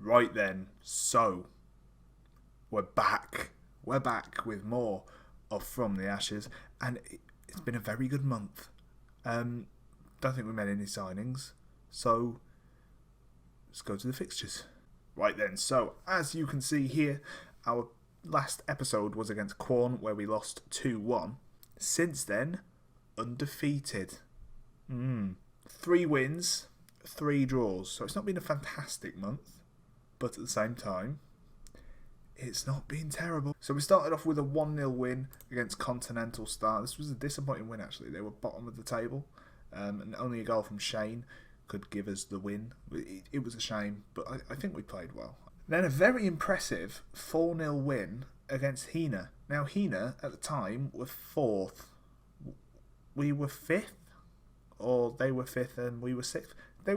Right then, so we're back. We're back with more of From the Ashes, and it's been a very good month. Don't think we made any signings, so let's go to the fixtures. Right then, so as you can see here, our last episode was against Quorn, where we lost 2-1. Since then, undefeated. 3 wins, 3 draws, so it's not been a fantastic month. But at the same time, it's not been terrible. So we started off with a 1-0 win against Continental Star. This was a disappointing win, actually. They were bottom of the table, and only a goal from Shane could give us the win. It was a shame, but I think we played well. Then a very impressive 4-0 win against Hina. Now, Hina, at the time, were 4th. We were 5th, or they were 5th and we were 6th. They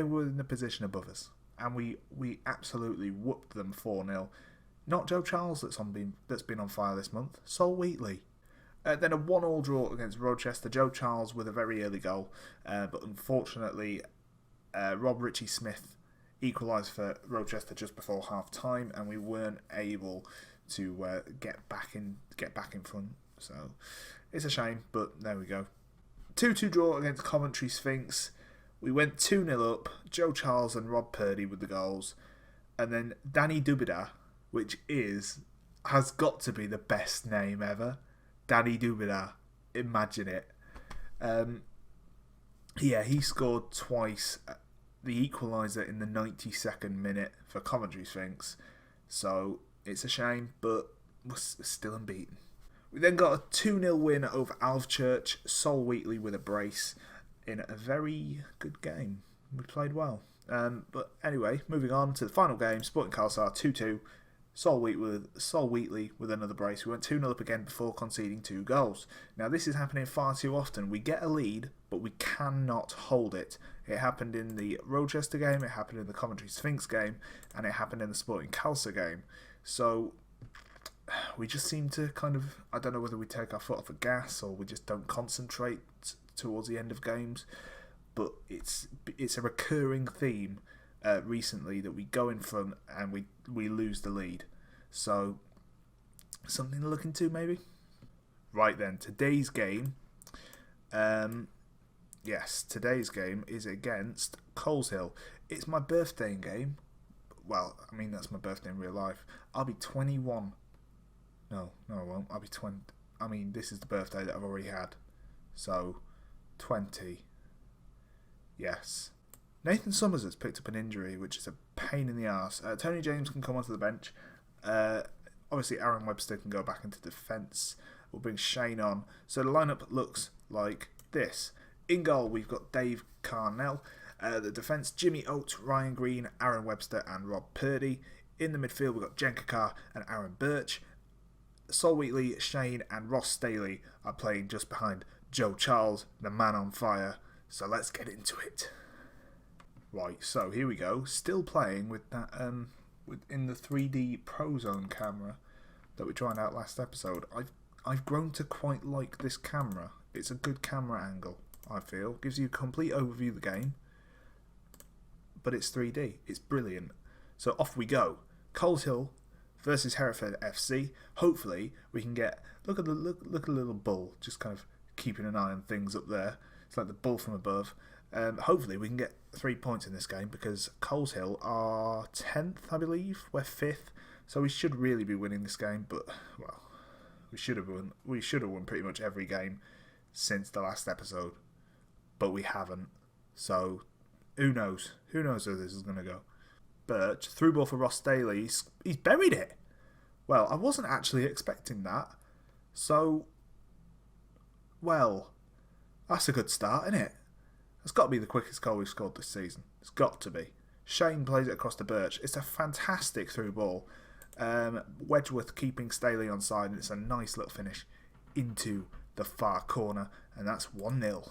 were in the position above us. And we absolutely whooped them 4-0. Not Joe Charles that's been on fire this month. Sol Wheatley. Then a 1-1 draw against Rochester. Joe Charles with a very early goal. But unfortunately, Rob Ritchie Smith equalised for Rochester just before half time, and we weren't able to get back in front. So it's a shame, but there we go. 2-2 draw against Coventry Sphinx. We went 2-0 up, Joe Charles and Rob Purdy with the goals, and then Danny Dubida, which has got to be the best name ever. Danny Dubida, imagine it. He scored twice, the equaliser in the 92nd minute for Coventry Sphinx, so it's a shame, but we're still unbeaten. We then got a 2-0 win over Alvechurch, Sol Wheatley with a brace, in a very good game. We played well. But anyway, moving on to the final game, Sporting Khalsa 2-2. Sol Wheatley with another brace. We went 2-0 up again before conceding 2 goals. Now this is happening far too often. We get a lead, but we cannot hold it. It happened in the Rochester game, it happened in the Coventry Sphinx game, and it happened in the Sporting Khalsa game. So we just seem to I don't know whether we take our foot off the gas or we just don't concentrate towards the end of games, but it's a recurring theme recently that we go in front and we lose the lead. So something to look into maybe. Right then, today's game is against Coleshill. It's my birthday game. Well, I mean that's my birthday in real life. I'll be 21. No I won't. I'll be 20. I mean, this is the birthday that I've already had. So 20. Yes. Nathan Summers has picked up an injury, which is a pain in the arse. Tony James can come onto the bench. Obviously, Aaron Webster can go back into defence. We'll bring Shane on. So the lineup looks like this. In goal, we've got Dave Carnell. The defence, Jimmy Oates, Ryan Green, Aaron Webster and Rob Purdy. In the midfield, we've got Jen Kakar and Aaron Birch. Sol Wheatley, Shane and Ross Staley are playing just behind Joe Charles, the man on fire. So let's get into it. Right, so here we go. Still playing with that in the 3D Pro Zone camera that we tried out last episode. I've grown to quite like this camera. It's a good camera angle, I feel. Gives you a complete overview of the game. But it's 3D. It's brilliant. So off we go. Coleshill versus Hereford FC. Hopefully we can get look at the little bull just kind of keeping an eye on things up there. It's like the bull from above. Hopefully we can get 3 points in this game because Coleshill are 10th, I believe. We're 5th, so we should really be winning this game. But well, we should have won. We should have won pretty much every game since the last episode, but we haven't. So who knows? Who knows where this is going to go? Birch through ball for Ross Staley. He's buried it. Well, I wasn't actually expecting that. So Well, that's a good start, isn't it? It's got to be the quickest goal we've scored this season. It's got to be. Shane plays it across to Birch. It's a fantastic through ball. Wedgworth keeping Staley on side, and it's a nice little finish into the far corner, and that's 1-0.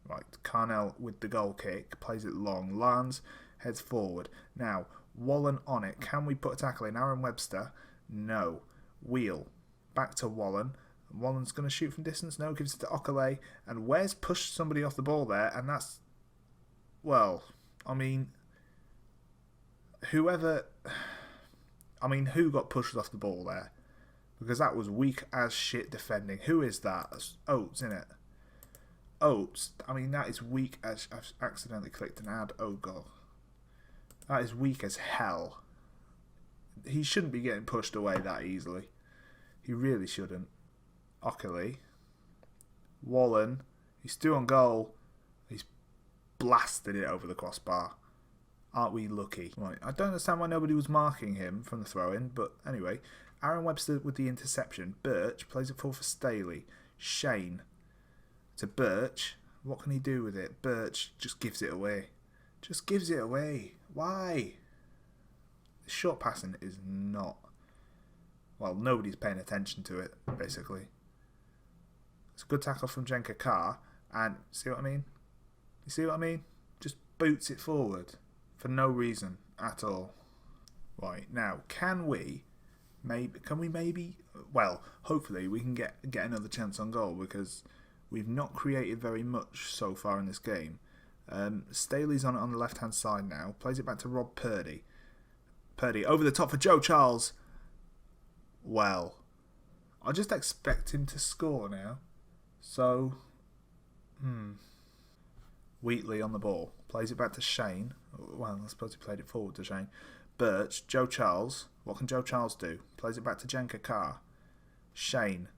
Right, Carnell with the goal kick, plays it long, lands, heads forward. Now, Wallen on it. Can we put a tackle in? Aaron Webster? No. Wheel. Back to Wallen. Wallen's going to shoot from distance. No, gives it to Okale. And Wes pushed somebody off the ball there, and that's... Well, I mean... Who got pushed off the ball there? Because that was weak as shit defending. Who is that? That's Oates, isn't it? Oates. I mean, that is weak as... I've accidentally clicked an ad. Oh, God. That is weak as hell. He shouldn't be getting pushed away that easily. He really shouldn't. Ockley. Wallen. He's still on goal. He's blasted it over the crossbar. Aren't we lucky? Right. I don't understand why nobody was marking him from the throw-in, but anyway. Aaron Webster with the interception. Birch plays it forward for Staley. Shane to Birch. What can he do with it? Birch just gives it away. Just gives it away. Why? Short passing is not... Well, nobody's paying attention to it, basically. It's a good tackle from Jenka Carr. And, see what I mean? You see what I mean? Just boots it forward. For no reason at all. Right, now, can we maybe... Well, hopefully we can get another chance on goal, because we've not created very much so far in this game. Staley's on it on the left-hand side now. Plays it back to Rob Purdy. Purdy over the top for Joe Charles. Well, I just expect him to score now. So, Wheatley on the ball. Plays it back to Shane. Well, I suppose he played it forward to Shane. Birch, Joe Charles. What can Joe Charles do? Plays it back to Jenka Carr. Shane.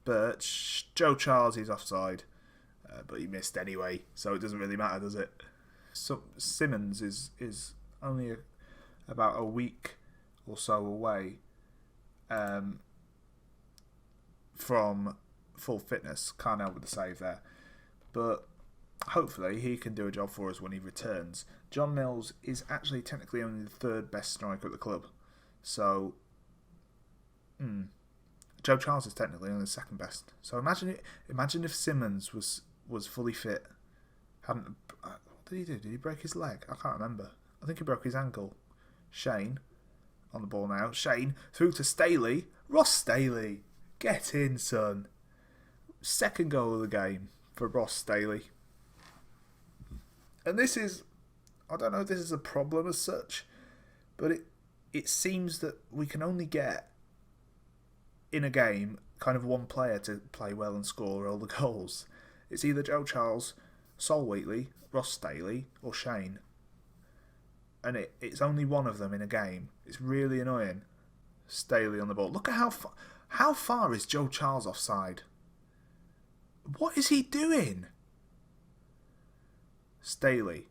Birch. Joe Charles, he's offside. But he missed anyway, so it doesn't really matter, does it? So Simmons is only about a week or so away from full fitness. Carnell with the save there. But hopefully he can do a job for us when he returns. John Mills is actually technically only the third best striker at the club. So, Joe Charles is technically only the second best. So imagine if Simmons was fully fit. What did he do? Did he break his leg? I can't remember. I think he broke his ankle. Shane on the ball now. Shane through to Staley. Ross Staley. Get in, son. Second goal of the game for Ross Staley. And this is... I don't know if this is a problem as such, but it seems that we can only get in a game kind of one player to play well and score all the goals. It's either Joe Charles, Sol Wheatley, Ross Staley, or Shane. And it's only one of them in a game. It's really annoying. Staley on the ball. Look at how far is Joe Charles offside? What is he doing? Staley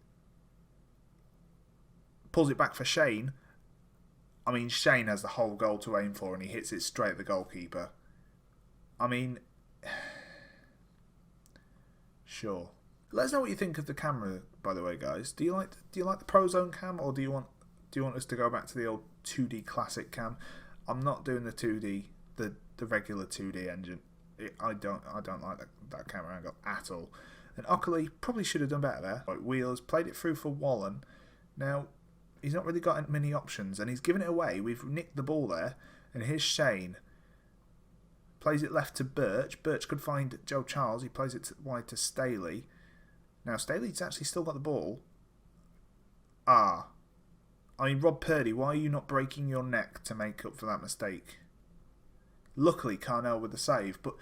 pulls it back for Shane. I mean, Shane has the whole goal to aim for, and he hits it straight at the goalkeeper. I mean... Sure. Let us know what you think of the camera, by the way, guys. Do you like the ProZone cam, or do you want us to go back to the old 2D classic cam? I'm not doing the 2D, the regular 2D engine. I don't like that camera angle at all. And Ockley probably should have done better there. Right, Wheels played it through for Wallen. Now he's not really got many options, and he's given it away. We've nicked the ball there, and here's Shane. Plays it left to Birch. Birch could find Joe Charles. He plays it wide to Staley. Now, Staley's actually still got the ball. I mean, Rob Purdy, why are you not breaking your neck to make up for that mistake? Luckily, Carnell with the save, but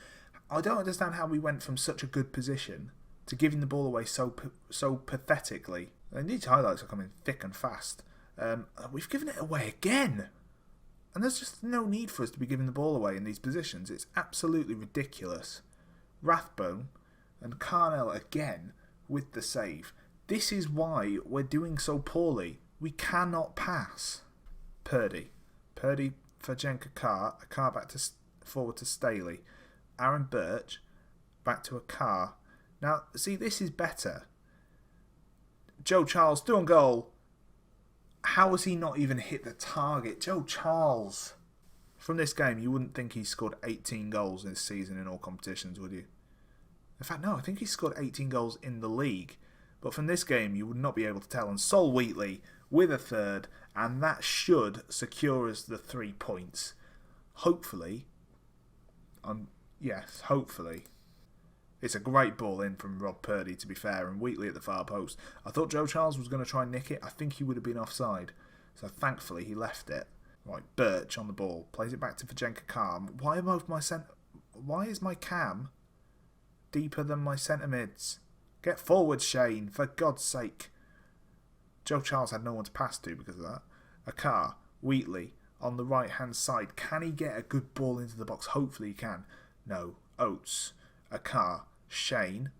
I don't understand how we went from such a good position to giving the ball away so pathetically. And these highlights are coming thick and fast. We've given it away again. And there's just no need for us to be giving the ball away in these positions. It's absolutely ridiculous. Rathbone and Carnell again with the save. This is why we're doing so poorly. We cannot pass. Purdy for Jenka Carr. Carr back to forward to Staley. Aaron Birch. back to a car. Now, see, this is better. Joe Charles, through on goal. How has he not even hit the target? Joe Charles. From this game, you wouldn't think he scored 18 goals this season in all competitions, would you? In fact, no, I think he scored 18 goals in the league. But from this game, you would not be able to tell. And Sol Wheatley with a third, and that should secure us the 3 points. Hopefully. Yes, hopefully. It's a great ball in from Rob Purdy, to be fair, and Wheatley at the far post. I thought Joe Charles was going to try and nick it. I think he would have been offside. So thankfully he left it. Right, Birch on the ball. Plays it back to Vajenka Calm. Why is my cam deeper than my centre mids? Get forward, Shane, for God's sake. Joe Charles had no one to pass to because of that. A car, Wheatley on the right hand side. Can he get a good ball into the box? Hopefully he can. No. Oates. A car. Shane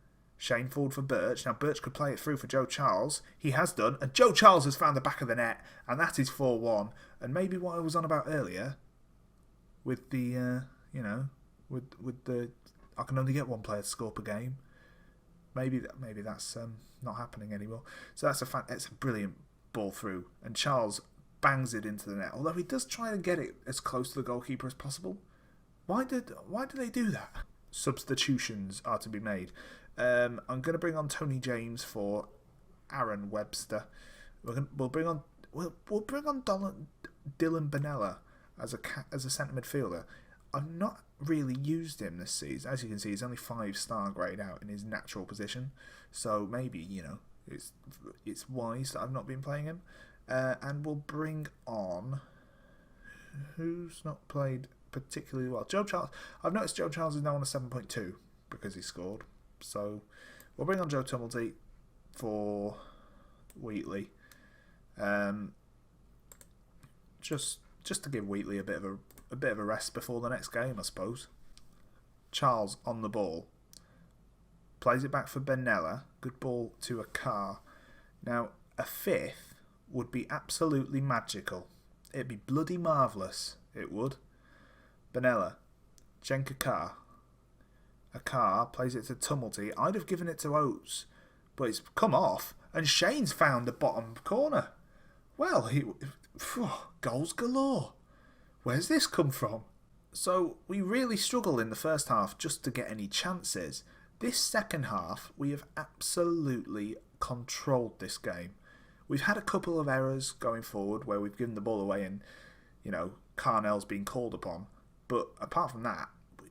forward for Birch. Now Birch could play it through for Joe Charles. He has done. And Joe Charles has found the back of the net. And that is 4-1. And maybe what I was on about earlier with the, with the I can only get one player to score per game. Maybe that's not happening anymore. So it's a brilliant ball through. And Charles bangs it into the net. Although he does try to get it as close to the goalkeeper as possible. Why do they do that? Substitutions are to be made. I'm going to bring on Tony James for Aaron Webster. We'll bring on Dylan Benella as a centre midfielder. I've not really used him this season. As you can see, he's only 5-star grade out in his natural position. So maybe it's wise that I've not been playing him. And we'll bring on who's not played particularly well. Joe Charles. I've noticed Joe Charles is now on a 7.2 because he scored. So we'll bring on Joe Tumblety for Wheatley. Just to give Wheatley a bit of a rest before the next game, I suppose. Charles on the ball. Plays it back for Benella. Good ball to a car. Now, a fifth would be absolutely magical. It'd be bloody marvellous. It would. Benella. Jenka Carr. A car plays it to Tumblety. I'd have given it to Oates, but it's come off, and Shane's found the bottom corner. Well, goals galore. Where's this come from? So we really struggled in the first half just to get any chances. This second half, we have absolutely controlled this game. We've had a couple of errors going forward where we've given the ball away and, Carnell's been called upon. But apart from that,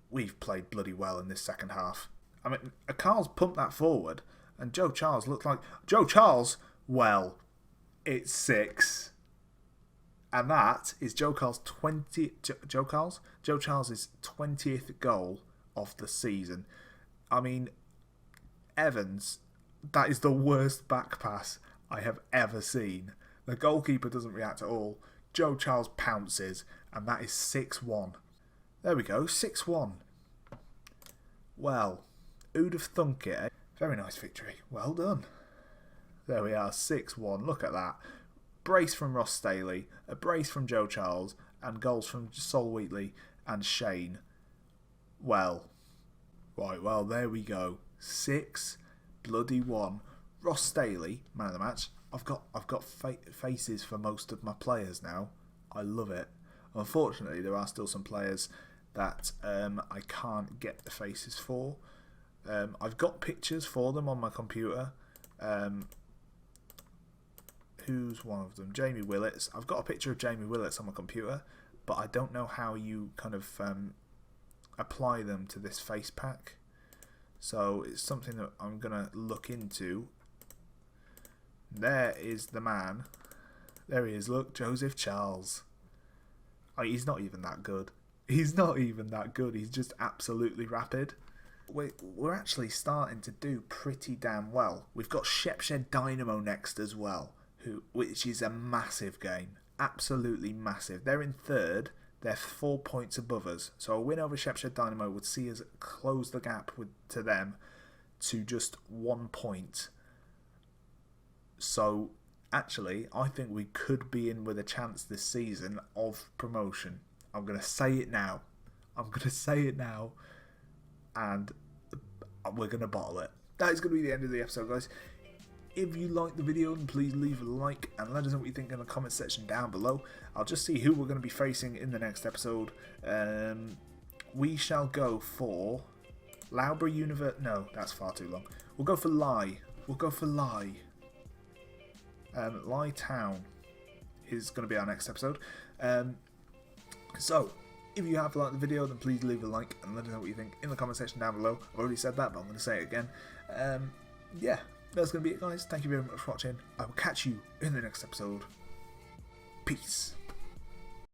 we've played bloody well in this second half. I mean, Carl's pumped that forward, and Joe Charles looked like... Joe Charles, well, it's 6. And that is Joe Charles' 20th goal of the season. I mean, Evans, that is the worst back pass I have ever seen. The goalkeeper doesn't react at all. Joe Charles pounces, and that is 6-1. There we go, 6-1. Well, who'd have thunk it, eh? Very nice victory. Well done. There we are, 6-1. Look at that. Brace from Ross Staley, a brace from Joe Charles, and goals from Sol Wheatley and Shane. Well, there we go. 6-1. Ross Staley, man of the match. I've got faces for most of my players now. I love it. Unfortunately, there are still some players that I can't get the faces for. I've got pictures for them on my computer. Who's one of them? Jamie Willits. I've got a picture of Jamie Willits on my computer, but I don't know how you kind of apply them to this face pack. So it's something that I'm going to look into. There is the man. There he is. Look, Joseph Charles. He's not even that good. He's not even that good. He's just absolutely rapid. We're actually starting to do pretty damn well. We've got Shepshed Dynamo next as well, which is a massive game. Absolutely massive. They're in third. They're 4 points above us. So a win over Shepshed Dynamo would see us close the gap to them to just 1 point. So actually, I think we could be in with a chance this season of promotion. I'm going to say it now. And we're going to bottle it. That is going to be the end of the episode, guys. If you like the video, then please leave a like and let us know what you think in the comment section down below. I'll just see who we're going to be facing in the next episode. We shall go for Loughborough University. No, that's far too long. We'll go for Lye. Lye Town is going to be our next episode. So, if you have liked the video, then please leave a like and let us know what you think in the comment section down below. I've already said that, but I'm going to say it again. Yeah, that's going to be it, guys. Thank you very much for watching. I will catch you in the next episode. Peace.